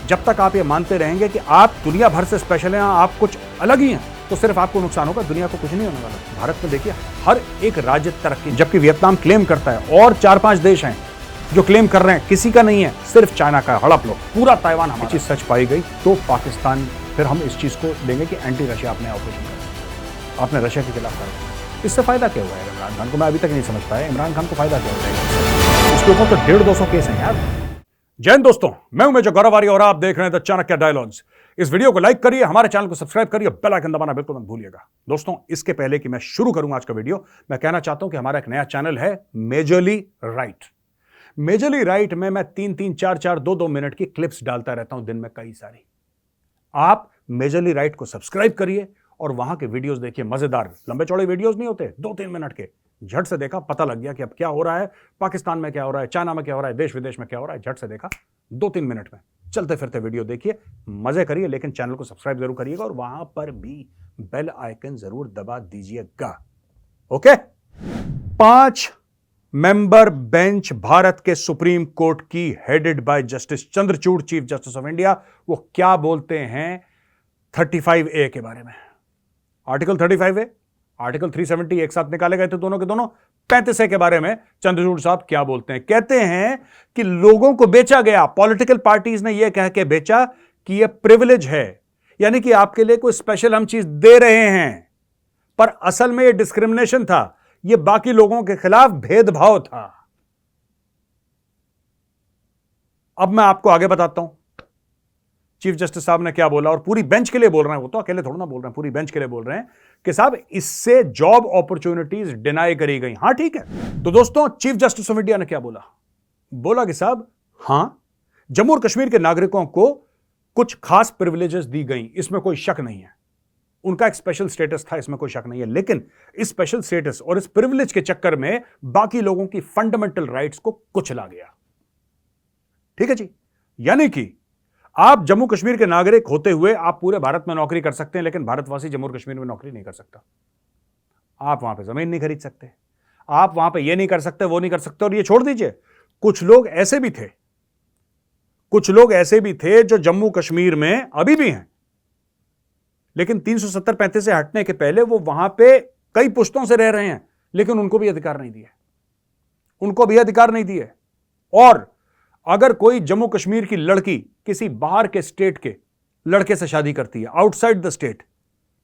जब तक आप ये मानते रहेंगे कि आप दुनिया भर से स्पेशल हैं, आप कुछ अलग ही हैं, तो सिर्फ आपको नुकसान होगा, दुनिया को कुछ नहीं होने वाला। भारत में देखिए हर एक राज्य तरक्की, जबकि वियतनाम क्लेम करता है और 4-5 देश हैं जो क्लेम कर रहे हैं, किसी का नहीं है, सिर्फ चाइना का। हड़प लो, पूरा ताइवान हमारा। चीज सच पाई गई तो पाकिस्तान, फिर हम इस चीज को लेंगे कि एंटी रशिया आपने ऑपरेशन कर, आपने रशिया के खिलाफ कर। इससे फायदा क्या हुआ है इमरान खान को? मैं अभी तक नहीं समझ पाया इमरान खान को फायदा क्या हो जाएगा। उसके ऊपर तो 150-200 केस हैं यार। जय हिंद दोस्तों, मैं हूं मेजर गौरव आर्य और आप देख रहे हैं द चाणक्य डायलॉग्स। इस वीडियो को लाइक करिए, हमारे चैनल को सब्सक्राइब करिए, बेल आइकन दबाना बिल्कुल मत भूलिएगा। दोस्तों, इसके पहले कि मैं शुरू करूं आज का वीडियो, मैं कहना चाहता हूं कि हमारा एक नया चैनल है मेजरली राइट। मेजरली राइट में मैं 3-3, 4-4, 2-2 मिनट की क्लिप्स डालता रहता हूं दिन में कई सारी। आप मेजरली राइट को सब्सक्राइब करिए और वहां के वीडियोस देखिए, मजेदार लंबे चौड़े वीडियोस नहीं होते, 2-3 मिनट के। झट से देखा, पता लग गया कि अब क्या हो रहा है, पाकिस्तान में क्या हो रहा है, चाइना में क्या हो रहा है, देश विदेश में क्या हो रहा है। झट से देखा, 2-3 मिनट में चलते फिरते वीडियो देखिए, मजे करिए, लेकिन चैनल को सब्सक्राइब जरूर करिएगा और वहां पर भी बेल आइकन जरूर दबा दीजिएगा। ओके। 5 मेंबर बेंच भारत के सुप्रीम कोर्ट की, headed by justice Chandrachud, chief justice of India, वो क्या बोलते हैं 35A के बारे में। आर्टिकल 35A, आर्टिकल 370 एक साथ निकाले गए थे दोनों के दोनों। 35A के बारे में चंद्रचूड़ साहब क्या बोलते हैं? कहते हैं कि लोगों को बेचा गया, पॉलिटिकल पार्टीज ने यह कह के बेचा कि यह प्रिविलेज है, यानी कि आपके लिए कोई स्पेशल हम चीज दे रहे हैं, पर असल में यह डिस्क्रिमिनेशन था, यह बाकी लोगों के खिलाफ भेदभाव था। अब मैं आपको आगे बताता हूं चीफ जस्टिस साहब ने क्या बोला, और पूरी बेंच के लिए बोल रहे हैं, वो तो अकेले थोड़ा ना बोल रहे हैं, पूरी बेंच के लिए बोल रहे हैं कि साहब इससे जॉब अपॉर्चुनिटीज डिनाई करी गई। हां ठीक है। तो दोस्तों, चीफ जस्टिस ऑफ इंडिया ने क्या बोला? बोला कि साहब हां, जम्मू और कश्मीर के नागरिकों को कुछ खास प्रिविलेजेस दी गई, इसमें कोई शक नहीं है, उनका एक स्पेशल स्टेटस था, इसमें कोई शक नहीं है, लेकिन इस स्पेशल स्टेटस और इस प्रिविलेज के चक्कर में बाकी लोगों की फंडामेंटल राइट्स को कुचला गया। ठीक है जी। यानी कि आप जम्मू कश्मीर के नागरिक होते हुए आप पूरे भारत में नौकरी कर सकते हैं, लेकिन भारतवासी जम्मू और कश्मीर में नौकरी नहीं कर सकता। आप वहां पे जमीन नहीं खरीद सकते, आप वहां पे ये नहीं कर सकते, वो नहीं कर सकते। और ये छोड़ दीजिए, कुछ लोग ऐसे भी थे, कुछ लोग ऐसे भी थे जो जम्मू कश्मीर में अभी भी हैं, लेकिन 370-35 से हटने के पहले वो वहां पे कई पुश्तों से रह रहे हैं, लेकिन उनको भी अधिकार नहीं दिए, उनको भी अधिकार नहीं दिए। और अगर कोई जम्मू कश्मीर की लड़की किसी बाहर के स्टेट के लड़के से शादी करती है, आउटसाइड द स्टेट,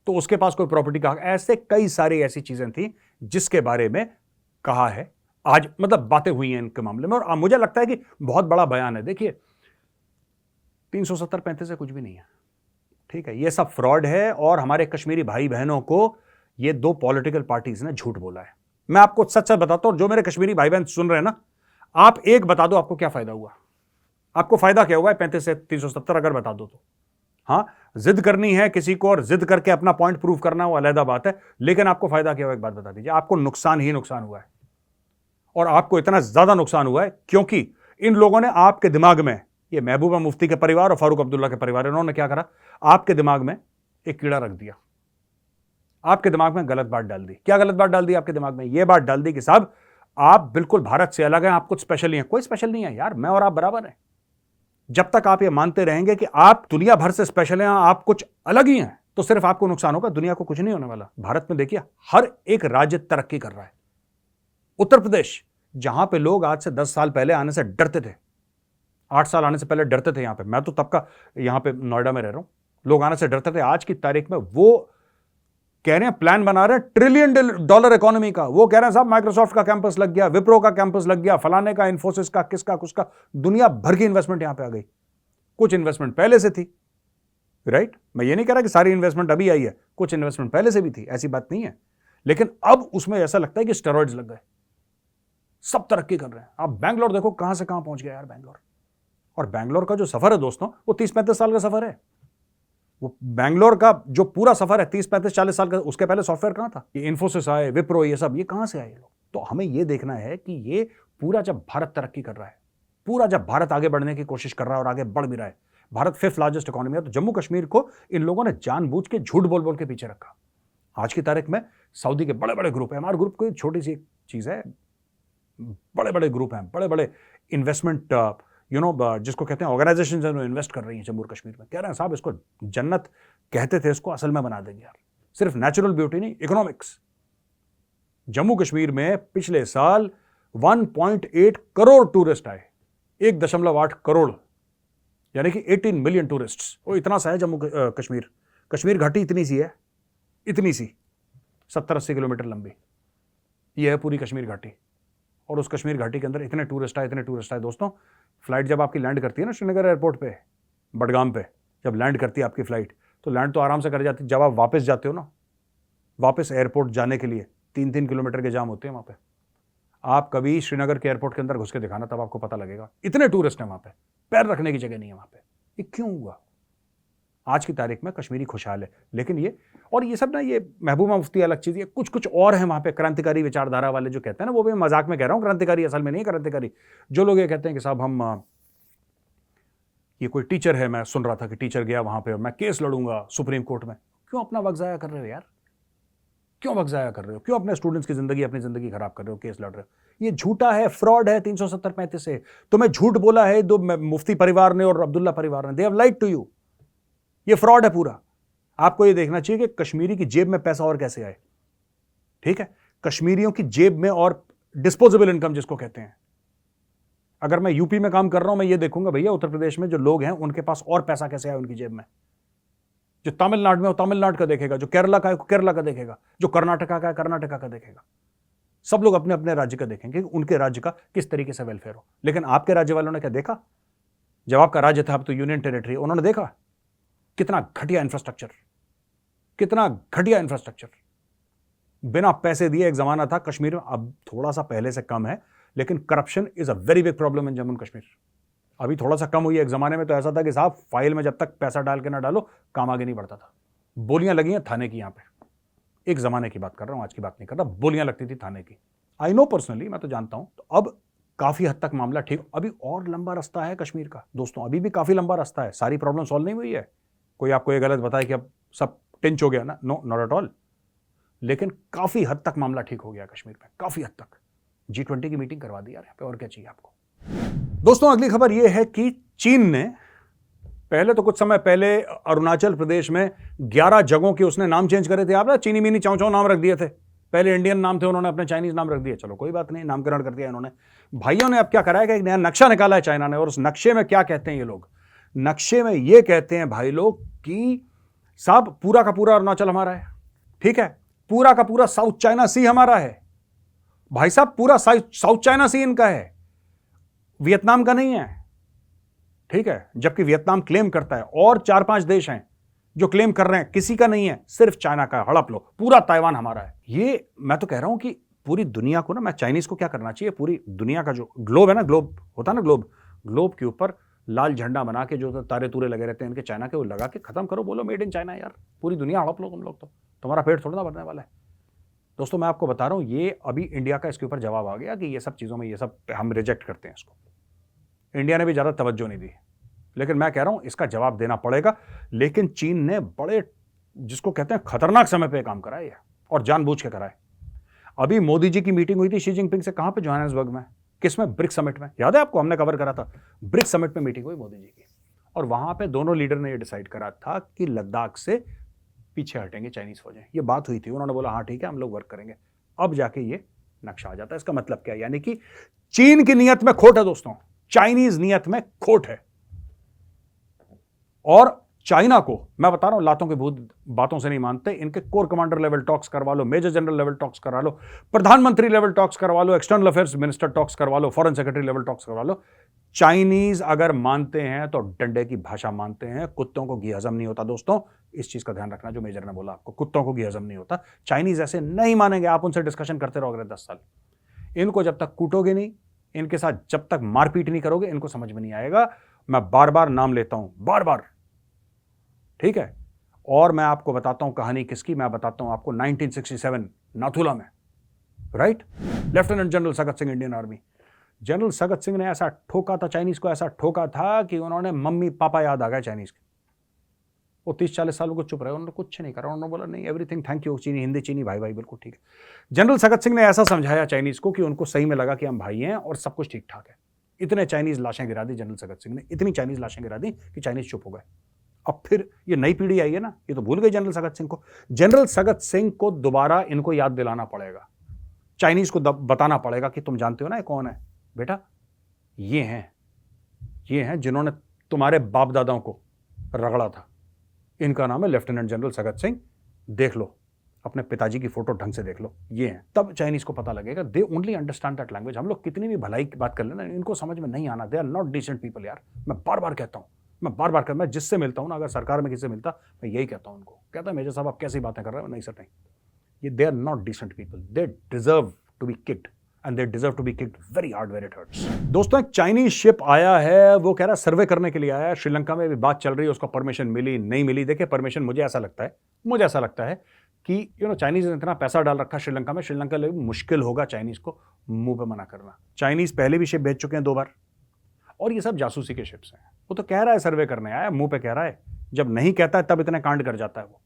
तो उसके पास कोई प्रॉपर्टी का, ऐसे कई सारी ऐसी चीजें थी जिसके बारे में कहा है आज, मतलब बातें हुई हैं इनके मामले में। और मुझे लगता है कि बहुत बड़ा बयान है। देखिए 370-35 से कुछ भी नहीं है, ठीक है, ये सब फ्रॉड है और हमारे कश्मीरी भाई बहनों को ये 2 पॉलिटिकल पार्टीज ने झूठ बोला है। मैं आपको सच सच बताता हूं, जो मेरे कश्मीरी भाई बहन सुन रहे हैं ना, आप एक बता दो आपको क्या फायदा हुआ, आपको फायदा क्या हुआ है 35 से 370 अगर बता दो तो। हां, जिद करनी है किसी को और जिद करके अपना पॉइंट प्रूव करना, वो अलग बात है, लेकिन आपको फायदा क्या हुआ एक बात बता दीजिए। आपको नुकसान ही नुकसान हुआ है, और आपको इतना ज्यादा नुकसान हुआ है क्योंकि इन लोगों ने आपके दिमाग में, ये महबूबा मुफ्ती के परिवार और फारूक अब्दुल्ला के परिवार, इन्होंने क्या करा, आपके दिमाग में एक कीड़ा रख दिया, आपके दिमाग में गलत बात डाल दी। क्या गलत बात डाल दी आपके दिमाग में? यह बात डाल दी कि साहब आप बिल्कुल भारत से अलग हैं, आप कुछ स्पेशल नहीं है। कोई स्पेशल नहीं है यार, मैं और आप बराबर हैं। जब तक आप ये मानते रहेंगे कि आप दुनिया भर से स्पेशल हैं, आप कुछ अलग ही हैं, तो सिर्फ आपको नुकसान होगा, दुनिया को कुछ नहीं होने वाला। भारत में देखिए हर एक राज्य तरक्की कर रहा है। उत्तर प्रदेश, जहां पे लोग आज से 10 साल पहले आने से डरते थे, 8 साल आने से पहले डरते थे, यहां पे मैं तो तब का यहां पे नोएडा में रह रहा हूं, लोग आने से डरते थे, आज की तारीख में वो कह रहे हैं, प्लान बना रहे हैं $1 ट्रिलियन इकोनॉमी का। वो कह रहे हैं साहब माइक्रोसॉफ्ट का कैंपस लग गया, विप्रो का कैंपस लग गया, फलाने का, इन्फोसिस का, किसका कुछ, दुनिया भर की इन्वेस्टमेंट यहां पे आ गई। कुछ इन्वेस्टमेंट पहले से थी, राइट, मैं ये नहीं कह रहा कि सारी इन्वेस्टमेंट अभी आई है, कुछ इन्वेस्टमेंट पहले से भी थी, ऐसी बात नहीं है, लेकिन अब उसमें ऐसा लगता है कि स्टेरॉइड्स लग गए, सब तरक्की कर रहे हैं। आप बैंगलोर देखो कहां से कहां पहुंच गया यार बैंगलोर। और बैंगलोर का जो सफर है दोस्तों, वो 30-35 साल का सफर है। वो बैंगलोर का जो पूरा सफर है 30-35-40 साल का, उसके पहले सॉफ्टवेयर कहां था? ये इन्फोसिस आए, विप्रो, ये सब, ये कहां से आए ये लोग? तो हमें ये देखना है कि ये पूरा जब भारत तरक्की कर रहा है, पूरा जब भारत आगे बढ़ने की कोशिश कर रहा है और आगे बढ़ भी रहा है, भारत 5th लार्जेस्ट इकोनॉमी है, तो जम्मू कश्मीर को इन लोगों ने जानबूझ के झूठ बोल बोल के पीछे रखा। आज की तारीख में सऊदी के बड़े बड़े ग्रुप है, हमारा ग्रुप कोई छोटी सी चीज है, बड़े बड़े ग्रुप हैं, बड़े बड़े इन्वेस्टमेंट जिसको कहते हैं ऑर्गेनाइजेशन इन्वेस्ट कर रही हैं जम्मू कश्मीर में, कह रहे हैं साहब इसको जन्नत कहते थे, इसको असल में बना देंगे यार। सिर्फ नेचुरल ब्यूटी नहीं, इकोनॉमिक्स। जम्मू कश्मीर में पिछले साल 1.8 करोड़ टूरिस्ट आए, 1.8 करोड़, यानी कि 18 मिलियन टूरिस्ट्स। वो इतना सा है जम्मू कश्मीर। कश्मीर घाटी इतनी सी है, इतनी सी 70-80 किलोमीटर लंबी, ये है पूरी कश्मीर घाटी। और उस कश्मीर घाटी के अंदर इतने टूरिस्ट आए दोस्तों। फ्लाइट जब आपकी लैंड करती है ना श्रीनगर एयरपोर्ट पे, बडगाम पे, जब लैंड करती है आपकी फ्लाइट, तो लैंड तो आराम से कर जाती है। जब आप वापस जाते हो ना, वापस एयरपोर्ट जाने के लिए 3-3 किलोमीटर के जाम होते हैं वहाँ पे। आप कभी श्रीनगर के एयरपोर्ट के अंदर घुस के दिखाना, तब आपको पता लगेगा। इतने टूरिस्ट हैं वहाँ पे, पैर रखने की जगह नहीं है वहाँ पे। ये क्यों हुआ? आज की तारीख में कश्मीरी खुशहाल है, लेकिन ये सब ना, ये महबूबा मुफ्ती अलग चीज़ है, कुछ और है वहाँ पे क्रांतिकारी विचारधारा वाले जो कहते हैं ना, वो भी मजाक में कह रहा हूँ, क्रांतिकारी असल में नहीं क्रांतिकारी। जो लोग ये कहते हैं कि साहब हम ये कोई टीचर है, मैं सुन रहा था कि टीचर गया वहाँ पे और मैं केस लड़ूंगा सुप्रीम कोर्ट में। क्यों अपना वक्त ज़ाया कर रहे हो यार? क्यों वक्त ज़ाया कर रहे हो? क्यों अपने स्टूडेंट्स की जिंदगी, अपनी जिंदगी खराब कर रहे हो, केस लड़ रहे हो? ये झूठा है, फ्रॉड है। 370-35 से तुम्हें झूठ बोला है दो मुफ्ती परिवार ने और अब्दुल्ला परिवार ने। They have lied to you. ये फ्रॉड है पूरा। आपको ये देखना चाहिए कि कश्मीरी की जेब में पैसा और कैसे आए। ठीक है, कश्मीरियों की जेब में, और डिस्पोजेबल इनकम जिसको कहते हैं। अगर मैं यूपी में काम कर रहा हूं, मैं ये देखूंगा भैया उत्तर प्रदेश में जो लोग हैं उनके पास और पैसा कैसे आए उनकी जेब में। जो तमिलनाडु में हो तमिलनाडु का देखेगा, जो केरला का है केरला का देखेगा, जो कर्नाटका का है कर्नाटका का देखेगा। सब लोग अपने अपने राज्य का देखेंगे, उनके राज्य का किस तरीके से वेलफेयर हो। लेकिन आपके राज्य वालों ने क्या देखा? जब आपका राज्य था, अब तो यूनियन टेरिटरी, उन्होंने देखा कितना घटिया इंफ्रास्ट्रक्चर, कितना घटिया इंफ्रास्ट्रक्चर। बिना पैसे दिए एक जमाना था कश्मीर में, अब थोड़ा सा पहले से कम है, लेकिन corruption is a very big problem in Jammu Kashmir. अभी थोड़ा सा कम हुई है। एक जमाने में तो ऐसा था कि साहब फाइल में जब तक पैसा डाल के ना डालो काम आगे नहीं बढ़ता था। बोलियां लगी हैं थाने की यहां पे। एक जमाने की बात कर रहा हूं, आज की बात नहीं कर रहा। बोलियां लगती थी थाने की। आई नो पर्सनली, मैं तो जानता हूं। तो अब काफी हद तक मामला ठीक। अभी और लंबा रास्ता है कश्मीर का दोस्तों, अभी भी काफी लंबा रास्ता है। सारी प्रॉब्लम सॉल्व नहीं हुई है। कोई आपको ये गलत बताए कि अब सब टिंच हो गया ना, नो, नॉट एट ऑल। लेकिन काफी हद तक मामला ठीक हो गया कश्मीर में, काफी हद तक। G20 की मीटिंग करवा दी यार यहाँ पे, और क्या चाहिए आपको। दोस्तों अगली खबर यह है कि चीन ने पहले तो कुछ समय पहले अरुणाचल प्रदेश में 11 जगहों के उसने नाम चेंज करे थे। आप ना चीनी मीनी चाव चाव नाम रख दिए थे। पहले इंडियन नाम थे, उन्होंने अपने चाइनीज नाम रख दिए। चलो कोई बात नहीं, नामकरण कर दिया इन्होंने। भाइयों ने अब क्या करा है कि एक नया नक्शा निकाला है चाइना ने, और उस नक्शे में क्या कहते हैं ये लोग? नक्शे में ये कहते हैं भाई लोग कि साहब पूरा का पूरा अरुणाचल हमारा है। ठीक है, पूरा का पूरा साउथ चाइना सी हमारा है भाई साहब। पूरा साउथ चाइना सी इनका है, वियतनाम का नहीं है। ठीक है, जबकि वियतनाम क्लेम करता है, और 4-5 देश हैं जो क्लेम कर रहे हैं, किसी का नहीं है, सिर्फ चाइना का है। हड़प लो, पूरा ताइवान हमारा है। ये मैं तो कह रहा हूं कि पूरी दुनिया को ना, मैं चाइनीज को क्या करना चाहिए, पूरी दुनिया का जो ग्लोब है ना, ग्लोब होता है ना, ग्लोब के ऊपर लाल झंडा बना के जो तारे तूरे लगे रहते हैं इनके चाइना के, वो लगा के खत्म करो। बोलो मेड इन चाइना यार, पूरी दुनिया हड़प लो तुम लोग। तो तुम्हारा पेट थोड़ा ना भरने वाला है। दोस्तों मैं आपको बता रहा हूं, ये अभी इंडिया का इसके ऊपर जवाब आ गया कि ये सब चीजों में, ये सब हम रिजेक्ट करते हैं इसको। इंडिया ने भी ज्यादा तवज्जो नहीं दी, लेकिन मैं कह रहा हूं इसका जवाब देना पड़ेगा। लेकिन चीन ने बड़े, जिसको कहते हैं खतरनाक समय पे काम कराया है, और जानबूझ के कराए। अभी मोदी जी की मीटिंग हुई थी शी जिनपिंग से, कहां पे? जोहान्सबर्ग में। किसमें? ब्रिक्स समिट में। याद है आपको, हमने कवर करा था। ब्रिक्स समिट में मीटिंग हुई मोदी जी की, और वहां पे दोनों लीडर ने यह डिसाइड करा था कि लद्दाख से पीछे हटेंगे चाइनीज फौजें। ये बात हुई थी, उन्होंने बोला हाँ ठीक है हम लोग वर्क करेंगे। अब जाके ये नक्शा आ जाता है। इसका मतलब क्या है? यानी कि चीन की नीयत में खोट है दोस्तों, चाइनीज नीयत में खोट है। और चाइना को मैं बता रहा हूं, लातों के भूत बातों से नहीं मानते। इनके कोर कमांडर लेवल टॉक्स करवा लो, मेजर जनरल लेवल टॉक्स करवा लो, प्रधानमंत्री लेवल टॉक्स करवा लो, एक्सटर्नल अफेयर्स मिनिस्टर टॉक्स करवा लो, फॉरेन सेक्रेटरी लेवल टॉक्स करवा लो। चाइनीज अगर मानते हैं तो डंडे की भाषा मानते हैं। कुत्तों को घी हजम नहीं होता दोस्तों, इस चीज का ध्यान रखना जो मेजर ने बोला आपको। कुत्तों को घी हजम नहीं होता। चाइनीज ऐसे नहीं मानेंगे। आप उनसे डिस्कशन करते रहोगे 10 साल, इनको जब तक कूटोगे नहीं, इनके साथ जब तक मारपीट नहीं करोगे, इनको समझ में नहीं आएगा। मैं बार बार नाम लेता हूं, बार बार। ठीक है, और मैं आपको बताता हूं कहानी किसकी। मैं बताता हूं आपको 1967 नाथुला में, right, lieutenant general Sagat Singh, Indian army. General Sagat Singh ने ऐसा ठोका था चाइनीज को, ऐसा ठोका था कि उन्होंने मम्मी पापा याद आ गए चाइनीज के। वो 30-40 सालों को चुप रहे, उन्होंने कुछ नहीं करा। उन्होंने बोला नहीं, एवरीथिंग थैंक यू, चीनी हिंदी चीनी भाई भाई, बिल्कुल ठीक है। जनरल सगत सिंह ने ऐसा समझाया चाइनीज को कि उनको सही में लगा कि हम भाई हैं और सब कुछ ठीक ठाक है। इतने चाइनीज लाशें गिरा दी जनरल सगत सिंह ने, इतनी चाइनीज लाशें गिरा दी कि चाइनीज चुप हो गए। अब फिर ये नई पीढ़ी आई है ना, ये तो भूल गई जनरल सगत सिंह को। जनरल सगत सिंह को दोबारा इनको याद दिलाना पड़ेगा, चाइनीज को बताना पड़ेगा कि तुम जानते हो ना ये कौन है बेटा, ये हैं जिन्होंने तुम्हारे बाप दादाओं को रगड़ा था, इनका नाम है लेफ्टिनेंट जनरल सगत सिंह। देख लो, अपने पिताजी की फोटो ढंग से देख लो, ये हैं। तब चाइनीज को पता लगेगा। They only understand that language. हम लोग कितनी भी भलाई की बात कर लेना, इनको समझ में नहीं आना। They are not decent people यार। मैं बार बार कहता हूं, मैं जिससे मिलता हूं ना, अगर सरकार में किसी से मिलता, मैं यही कहता हूं उनको, कहता है मेजर साहब आप कैसी बातें कर रहे हो। नहीं सर नहीं, ये they are not decent people, they deserve to be kicked and they deserve to be kicked very hard where it hurts. दोस्तों, एक चाइनीज शिप आया है, वो कह रहा है सर्वे करने के लिए आया है। श्रीलंका में भी बात चल रही है, उसको परमिशन मिली नहीं मिली। देखिए परमिशन मुझे ऐसा लगता है कि चाइनीज ने इतना पैसा डाल रखा श्रीलंका में, श्रीलंका लिए मुश्किल होगा चाइनीज को मुंह पे मना करना। चाइनीज पहले भी शिप भेज चुके हैं 2 बार, और ये सब जासूसी के शिप्स हैं। वो तो कह रहा है सर्वे करने आया, मुंह पे कह रहा है, जब नहीं कहता है तब इतने कांड कर जाता है वो।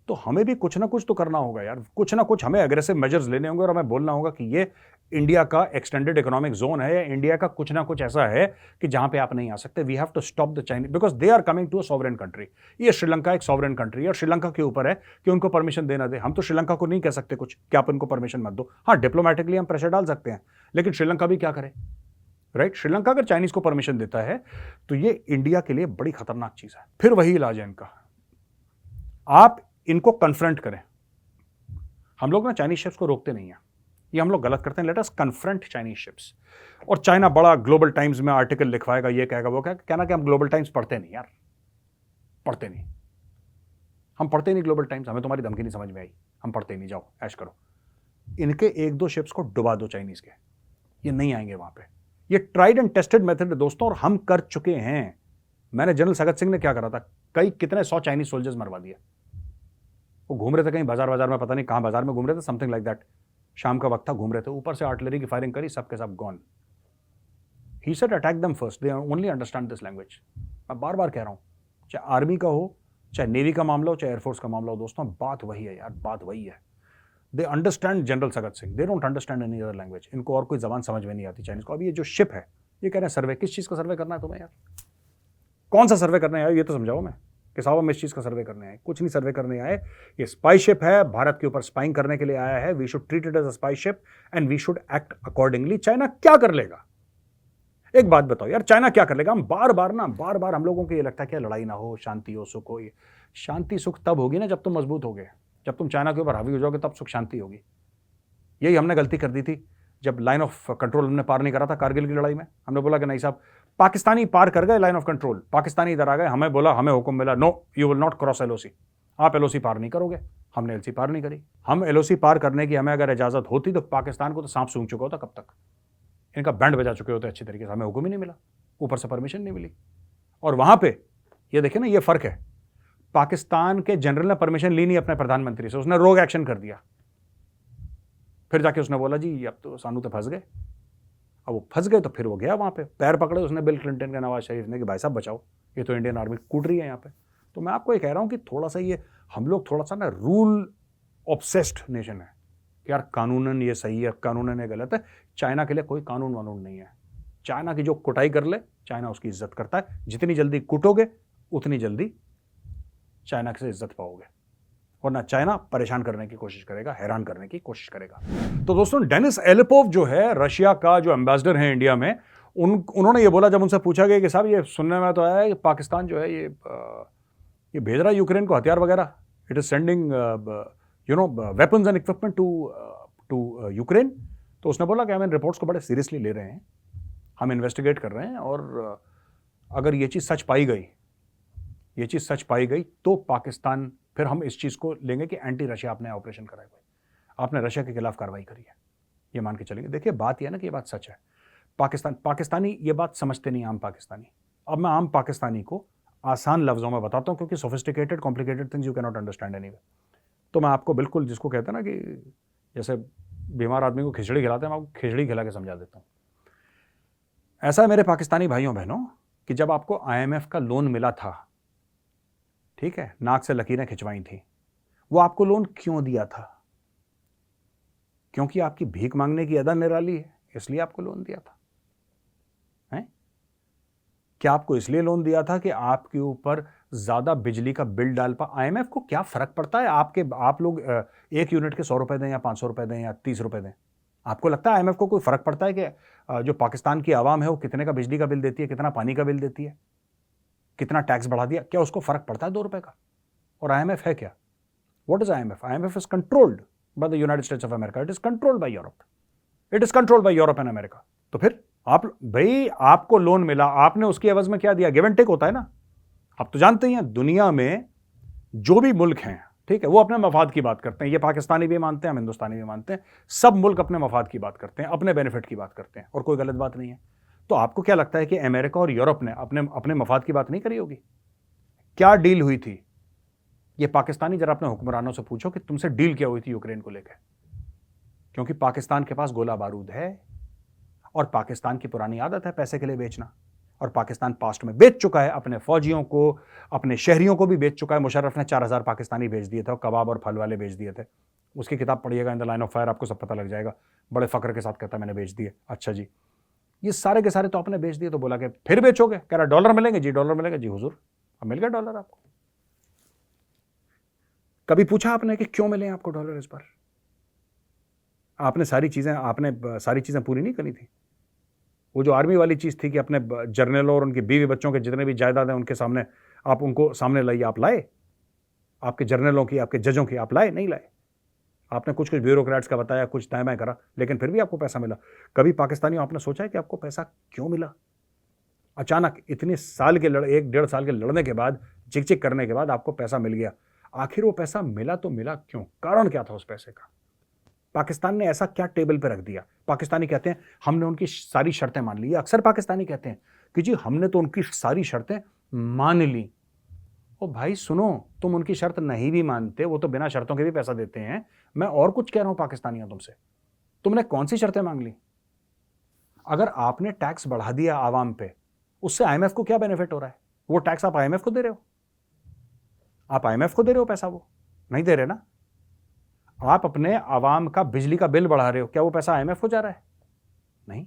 तो हमें भी कुछ ना कुछ तो करना होगा यार, कुछ ना कुछ हमें एग्रेसिव मेजर्स लेने होंगे, और हमें बोलना होगा कि ये इंडिया का एक्सटेंडेड इकोनॉमिक जोन है, या इंडिया का कुछ ना कुछ ऐसा है कि जहां पे आप नहीं आ सकते। We have to stop the Chinese because they are coming to a sovereign country. ये श्रीलंका एक सॉवरेन कंट्री है, और श्रीलंका के ऊपर है कि उनको परमिशन देना दे। हम तो श्रीलंका को नहीं कह सकते कुछ कि आप उनको परमिशन मत दो। हाँ, डिप्लोमेटिकली हम प्रेशर डाल सकते हैं, लेकिन श्रीलंका भी क्या करे, राइट? श्रीलंका अगर चाइनीज को परमिशन देता है तो ये इंडिया के लिए बड़ी खतरनाक चीज है। फिर वही इलाज है इनका, आप इनको कन्फ्रंट करें। हम लोग ना चाइनीज शिप्स को रोकते नहीं है, ये हम लोग गलत करते हैं। Let us confront Chinese ships. और चाइना बड़ा ग्लोबल टाइम्स में आर्टिकल लिखवाएगा, ये कहेगा वो कहना कि हम ग्लोबल टाइम्स पढ़ते नहीं यार, पढ़ते नहीं, हम पढ़ते नहीं ग्लोबल टाइम्स, हमें तुम्हारी धमकी नहीं समझ में आई, हम पढ़ते नहीं, जाओ ऐश करो। इनके 1-2 शिप्स को डुबा दो चाइनीज के, ये नहीं आएंगे वहां पे। ये ट्राइड एंड टेस्टेड मेथड है दोस्तों, और हम कर चुके हैं। मैंने जनरल सगत सिंह ने क्या करा था, कितने 100 चाइनीज सोल्जर्स मरवा दिए। वो घूम रहे थे कहीं बाजार में, पता नहीं कहां बाजार में घूम रहे थे, समथिंग लाइक दैट। शाम का वक्त था, घूम रहे थे, ऊपर से आर्टिलरी की फायरिंग करी, सबके सब gone. He said attack them first, they only understand this language. मैं बार बार कह रहा हूं, चाहे आर्मी का हो, चाहे नेवी का मामला हो, चाहे एयरफोर्स का मामला हो, दोस्तों बात वही है यार, बात वही है। They understand general Sagat Singh, they don't understand any other language. इनको और कोई जबान समझ में नहीं आती चाइनीज को। अभी ये जो शिप है, ये कह रहे हैं सर्वे, किस चीज का सर्वे करना है तुम्हें यार? कौन सा सर्वे करने आए ये तो समझाओ। मैं कि साहब हम इस चीज का सर्वे करने आए, कुछ नहीं सर्वे करने आए। ये स्पाई शिप है, भारत के ऊपर स्पाइंग करने के लिए आया है। We should treat it as a spy ship and we should act accordingly. China क्या कर लेगा? एक बात बताओ यार, चाइना क्या कर लेगा? हम बार बार हम लोगों को ये लगता है कि लड़ाई ना हो, शांति हो, सुख हो। ये शांति सुख तब होगी ना जब तुम मजबूत होगे, जब तुम चाइना के ऊपर हावी हो जाओगे, तब सुख शांति होगी। यही हमने गलती कर दी थी जब लाइन ऑफ कंट्रोल हमने पार नहीं करा था कारगिल की लड़ाई में। हमने बोला कि नहीं साहब, पाकिस्तानी पार कर गए लाइन ऑफ कंट्रोल, पाकिस्तानी इधर आ गए, हमें बोला, हमें हुक्म मिला, no you will not cross LOC, आप एलओसी पार नहीं करोगे। हमने एलसी पार नहीं करी। हम एलओसी पार करने की हमें अगर इजाजत होती तो पाकिस्तान को तो सांप सूंघ चुका होता कब तक, इनका बैंड बजा चुके होते अच्छी तरीके से। हमें हुक्म ही नहीं मिला, ऊपर से परमिशन नहीं मिली। और वहां पे ये देखिए ना, ये फर्क है। पाकिस्तान के जनरल ने परमिशन ली नहीं अपने प्रधानमंत्री से, उसने रोग एक्शन कर दिया। फिर जाके उसने बोला जी अब तो सानू तो फंस गए। अब वो फंस गए तो फिर वो गया वहां पे, पैर पकड़े उसने बिल क्लिंटन के, नवाज शरीफ ने, कि भाई साहब बचाओ, ये तो इंडियन आर्मी कूट रही है यहाँ पे। तो मैं आपको ये कह रहा हूं कि थोड़ा सा ये हम लोग थोड़ा सा ना रूल ऑब्सेस्ड नेशन है कि यार कानूनन ये सही है, कानूनन ये गलत है। चाइना के लिए कोई कानून वानून नहीं है। चाइना की जो कुटाई कर ले, चाइना उसकी इज्जत करता है। जितनी जल्दी कुटोगे उतनी जल्दी चाइना से इज्जत पाओगे, वरना चाइना परेशान करने की कोशिश करेगा, हैरान करने की कोशिश करेगा। तो दोस्तों, डेनिस एलिपोव जो है रशिया का जो एम्बेसडर है इंडिया में, उन्होंने ये बोला, जब उनसे पूछा गया कि साहब ये सुनने में तो आया है कि पाकिस्तान जो है ये भेज रहा है यूक्रेन को हथियार वगैरह, it is sending weapons and equipment to Ukraine. तो उसने बोला कि हम इन रिपोर्ट्स को बड़े सीरियसली ले रहे हैं, हम इन्वेस्टिगेट कर रहे हैं, और अगर ये चीज़ सच पाई गई तो पाकिस्तान, फिर हम इस चीज़ को लेंगे कि एंटी रशिया आपने ऑपरेशन कराया हुआ है, आपने रशिया के खिलाफ कार्रवाई करी है, ये मान के चलेंगे। देखिए बात यह है ना कि ये बात सच है। पाकिस्तानी ये बात समझते नहीं, आम पाकिस्तानी। अब मैं आम पाकिस्तानी को आसान लफ्ज़ों में बताता हूँ, क्योंकि sophisticated complicated things you can not understand anyway. तो मैं आपको बिल्कुल, जिसको कहते हैं ना कि जैसे बीमार आदमी को खिचड़ी खिलाते हैं, मैं आपको खिचड़ी खिला के समझा देता हूँ। ऐसा है मेरे पाकिस्तानी भाइयों बहनों कि जब आपको IMF का लोन मिला था, ठीक है, नाक से लकीरें खिंचवाई थी, वो आपको लोन क्यों दिया था? क्योंकि आपकी भीख मांगने की अदा निराली है, इसलिए आपको लोन दिया था। क्या आपको इसलिए लोन दिया था कि आपके ऊपर ज्यादा बिजली का बिल डाल पा? आईएमएफ को क्या फर्क पड़ता है आप लोग 1 यूनिट के 100 रुपए दें या 500 रुपए दें या 30 रुपए दें? आपको लगता है आईएमएफ को कोई फर्क पड़ता है कि जो पाकिस्तान की आवाम है वो कितने का बिजली का बिल देती है, कितना पानी का बिल देती है, कितना टैक्स बढ़ा दिया? क्या उसको फर्क पड़ता है 2 रुपए का? और आईएमएफ है क्या? What is IMF? IMF is controlled by the United states of America, it is controlled by Europe, it is controlled by Europe and America. तो फिर आप भाई, आपको लोन मिला, आपने उसकी एवज में क्या दिया? गिव एंड टेक होता है ना। आप तो जानते ही हैं दुनिया में जो भी मुल्क हैं, ठीक है, वो अपने मफाद की बात करते हैं। ये पाकिस्तानी भी मानते हैं, हम हिंदुस्तानी भी मानते हैं, सब मुल्क अपने मफाद की बात करते हैं, अपने बेनिफिट की बात करते हैं, और कोई गलत बात नहीं है। तो आपको क्या लगता है कि अमेरिका और यूरोप ने अपने मफाद की बात नहीं करी होगी? क्या डील हुई थी? ये पाकिस्तानी जरा अपने हुक्मरानों से पूछो कि तुमसे डील क्या हुई थी यूक्रेन को लेकर, क्योंकि पाकिस्तान के पास गोला बारूद है और पाकिस्तान की पुरानी आदत है पैसे के लिए बेचना, और पाकिस्तान पास्ट में बेच चुका है अपने फौजियों को, अपने शहरियों को भी बेच चुका है। मुशर्रफ ने 4000 पाकिस्तानी बेच दिए थे और कबाब और फल वाले बेच दिए थे। उसकी किताब पढ़िएगा, in the line of fire, आपको सब पता लग जाएगा। बड़े फक्र के साथ कहता मैंने बेच दिए। अच्छा जी, ये सारे के सारे तो आपने बेच दिए। तो बोला कि फिर बेचोगे? कह रहा डॉलर मिलेंगे जी, डॉलर मिलेंगे जी। हुजूर, अब मिल गया डॉलर आपको? कभी पूछा आपने कि क्यों मिले आपको डॉलर इस बार? आपने सारी चीजें पूरी नहीं करी थी। वो जो आर्मी वाली चीज थी कि अपने जर्नलों और उनकी बीवी बच्चों के जितने भी जायदाद हैं उनके सामने आप उनको सामने लाइए, आप लाए? आपके जर्नलों की, आपके जजों की आप लाए? नहीं लाए। आपने कुछ ब्यूरोक्रेट्स का बताया, कुछ तय करा, लेकिन फिर भी आपको पैसा मिला। कभी पाकिस्तानियों आपने सोचा है कि आपको पैसा क्यों मिला? अचानक इतने साल के 1-1.5 साल के लड़ने के बाद, चिक चिक करने के बाद आपको पैसा मिल गया। आखिर वो पैसा मिला तो मिला क्यों? कारण क्या था उस पैसे का? पाकिस्तान ने ऐसा क्या टेबल पर रख दिया? पाकिस्तानी कहते हैं हमने उनकी सारी शर्तें मान ली। अक्सर पाकिस्तानी कहते हैं कि जी हमने तो उनकी सारी शर्तें मान ली। ओ भाई सुनो, तुम उनकी शर्त नहीं भी मानते, वो तो बिना शर्तों के भी पैसा देते हैं। मैं और कुछ कह रहा हूं पाकिस्तानियों तुमसे, तुमने कौन सी शर्तें मांग ली? अगर आपने टैक्स बढ़ा दिया आवाम पे, उससे आईएमएफ को क्या बेनिफिट हो रहा है? वो टैक्स आप आईएमएफ को दे रहे हो? आप आईएमएफ को दे रहे हो पैसा? वो नहीं दे रहे ना। आप अपने आवाम का बिजली का बिल बढ़ा रहे हो, क्या वो पैसा आईएमएफ को जा रहा है? नहीं।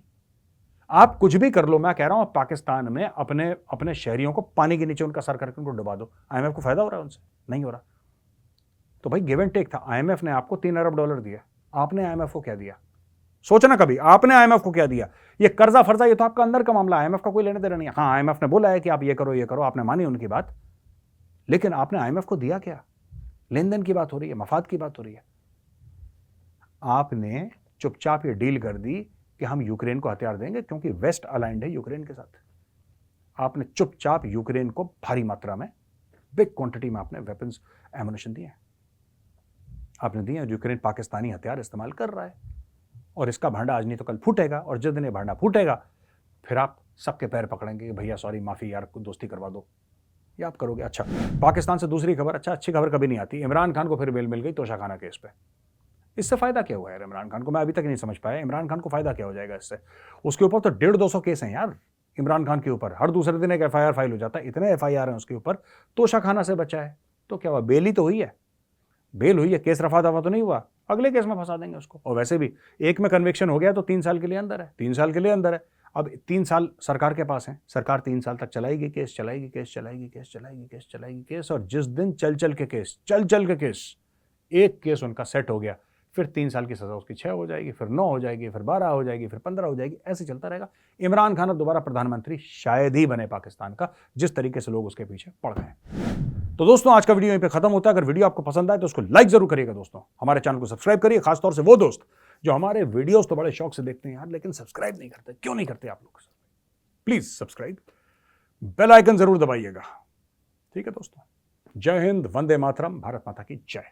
आप कुछ भी कर लो, मैं कह रहा हूं आप पाकिस्तान में अपने शहरियों को पानी के नीचे उनका सर करके उनको डुबा दो, आईएमएफ को फायदा हो रहा है उनसे? नहीं हो रहा। तो भाई गिव एंड टेक था। आईएमएफ ने आपको $3 अरब दिया, आपने आईएमएफ को क्या दिया? सोचना कभी, आपने आईएमएफ को क्या दिया? ये कर्जा फर्जा ये तो आपका अंदर का मामला है, आईएमएफ का कोई लेने देना नहीं है। हाँ, आईएमएफ ने बोला है कि आप ये करो, आपने मानी उनकी बात, लेकिन आपने आईएमएफ को दिया क्या? लेन देन की बात हो रही है, मफाद की बात हो रही है। आपने चुपचाप ये डील कर दी कि हम यूक्रेन को हथियार देंगे क्योंकि वेस्ट अलाइंड है यूक्रेन के साथ। आपने चुपचाप यूक्रेन को भारी मात्रा में, बिग क्वांटिटी में आपने वेपन्स, एमुनिशन दिए, आपने दिए। यूक्रेन पाकिस्तानी हथियार इस्तेमाल कर रहा है और इसका भांडा आज नहीं तो कल फूटेगा, और जिस दिन ये भांडा फूटेगा फिर आप सबके पैर पकड़ेंगे कि भैया सॉरी, माफी यार, दोस्ती करवा दो, ये आप करोगे। अच्छा, पाकिस्तान से दूसरी खबर, अच्छा अच्छी खबर कभी नहीं आती। इमरान खान को फिर बेल मिल गई तोशाखाना केस पे। इससे फायदा क्या हुआ यार इमरान खान को? मैं अभी तक नहीं समझ पाया इमरान खान को फायदा क्या हो जाएगा इससे। उसके ऊपर तो 150-200 केस हैं यार इमरान खान के ऊपर, हर दूसरे दिन एक एफआईआर फाइल हो जाता है, इतने एफआईआर हैं उसके ऊपर। तोशाखाना से बचा है तो क्या हुआ? बेल ही तो हुई है, बेल हुई है, केस रफा दफा तो नहीं हुआ। अगले केस में फंसा देंगे उसको, और वैसे भी एक में कन्विक्शन हो गया तो 3 साल के लिए अंदर है, 3 साल के लिए अंदर है। अब 3 साल सरकार के पास है, सरकार 3 साल तक चलाएगी केस, और जिस दिन चल के केस, एक केस उनका सेट हो गया, फिर 3 साल की सजा उसकी 6 हो जाएगी, फिर 9 हो जाएगी, फिर 12 हो जाएगी, फिर 15 हो जाएगी, ऐसे चलता रहेगा। इमरान खान अब दोबारा प्रधानमंत्री शायद ही बने पाकिस्तान का, जिस तरीके से लोग उसके पीछे पड़ गए। तो दोस्तों आज का वीडियो यहीं पे खत्म होता है। अगर वीडियो आपको पसंद आए तो उसको लाइक जरूर करिएगा दोस्तों, हमारे चैनल को सब्सक्राइब करिए, खासतौर से वो दोस्त जो हमारे वीडियोस तो बड़े शौक से देखते हैं यार, लेकिन सब्सक्राइब नहीं करते। क्यों नहीं करते आप लोग? प्लीज सब्सक्राइब, बेल आइकन जरूर दबाइएगा। ठीक है दोस्तों, जय हिंद, वंदे मातरम, भारत माता की जय।